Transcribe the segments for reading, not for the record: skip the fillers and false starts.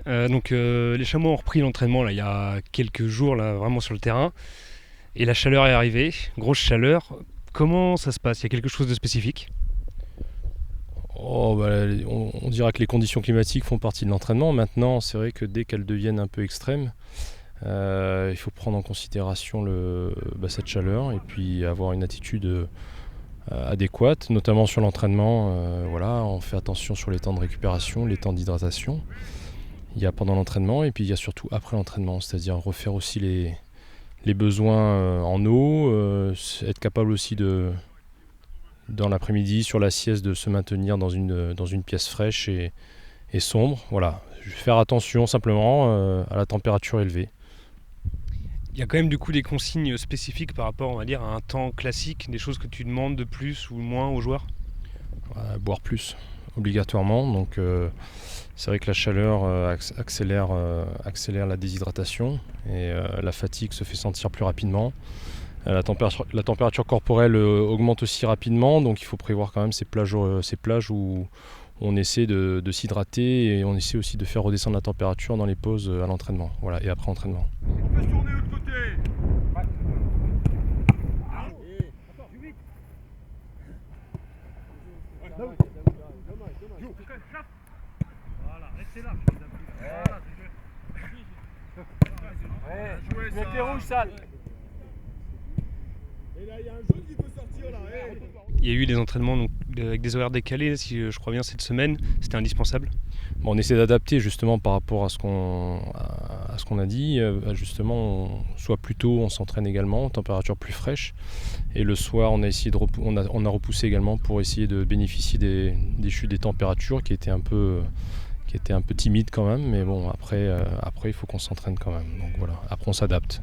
Les chamois ont repris l'entraînement là, il y a quelques jours, là, vraiment sur le terrain. Et la chaleur est arrivée, grosse chaleur. Comment ça se passe? Il y a quelque chose de spécifique? On dira que les conditions climatiques font partie de l'entraînement. Maintenant, c'est vrai que dès qu'elles deviennent un peu extrêmes, il faut prendre en considération cette chaleur et puis avoir une attitude adéquate, notamment sur l'entraînement. On fait attention sur les temps de récupération, les temps d'hydratation. Il y a pendant l'entraînement et puis il y a surtout après l'entraînement, c'est-à-dire refaire aussi les besoins en eau, être capable aussi dans l'après-midi, sur la sieste, de se maintenir dans une pièce fraîche et sombre. Voilà, faire attention simplement à la température élevée. Il y a quand même du coup des consignes spécifiques par rapport, on va dire, à un temps classique, des choses que tu demandes de plus ou moins aux joueurs? Boire plus, obligatoirement. Donc c'est vrai que la chaleur accélère la déshydratation et la fatigue se fait sentir plus rapidement. La température corporelle augmente aussi rapidement, donc il faut prévoir quand même ces plages où on essaie de s'hydrater et on essaie aussi de faire redescendre la température dans les pauses à l'entraînement, voilà, et après entraînement. On peut se tourner de l'autre côté. Voilà, restez là. Voilà, c'est joué ça. Les rouges sales. Et là, il y a un jaune qui peut sortir là. Il y a eu des entraînements donc, avec des horaires décalés, si je crois bien, cette semaine. C'était indispensable. On essaie d'adapter justement par rapport à ce qu'on a dit. Justement, soit plus tôt, on s'entraîne également, température plus fraîche. Et le soir, on a repoussé également pour essayer de bénéficier des chutes des températures qui étaient un peu timides quand même. Mais bon, après il faut qu'on s'entraîne quand même. Donc voilà, après on s'adapte.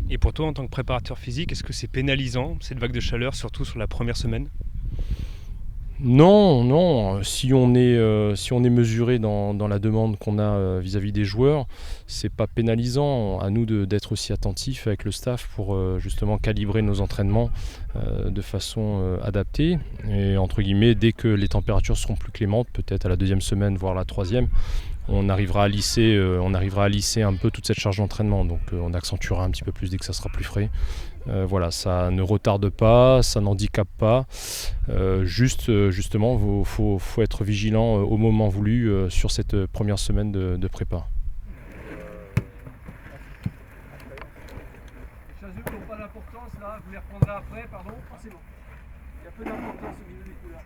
Et pour toi, en tant que préparateur physique, est-ce que c'est pénalisant, cette vague de chaleur, surtout sur la première semaine? Non. Si on est mesuré dans la demande qu'on a vis-à-vis des joueurs, c'est pas pénalisant. À nous d'être aussi attentifs avec le staff pour justement calibrer nos entraînements de façon adaptée. Et entre guillemets, dès que les températures seront plus clémentes, peut-être à la deuxième semaine, voire la troisième, on arrivera à lisser un peu toute cette charge d'entraînement. Donc on accentuera un petit peu plus dès que ça sera plus frais. Ça ne retarde pas, ça n'handicape pas. Justement, faut être vigilant au moment voulu sur cette première semaine de prépa. Les chasubles n'ont pas d'importance là, vous les reprendrez après, pardon. Ah, c'est bon. Il y a peu d'importance au niveau des couleurs.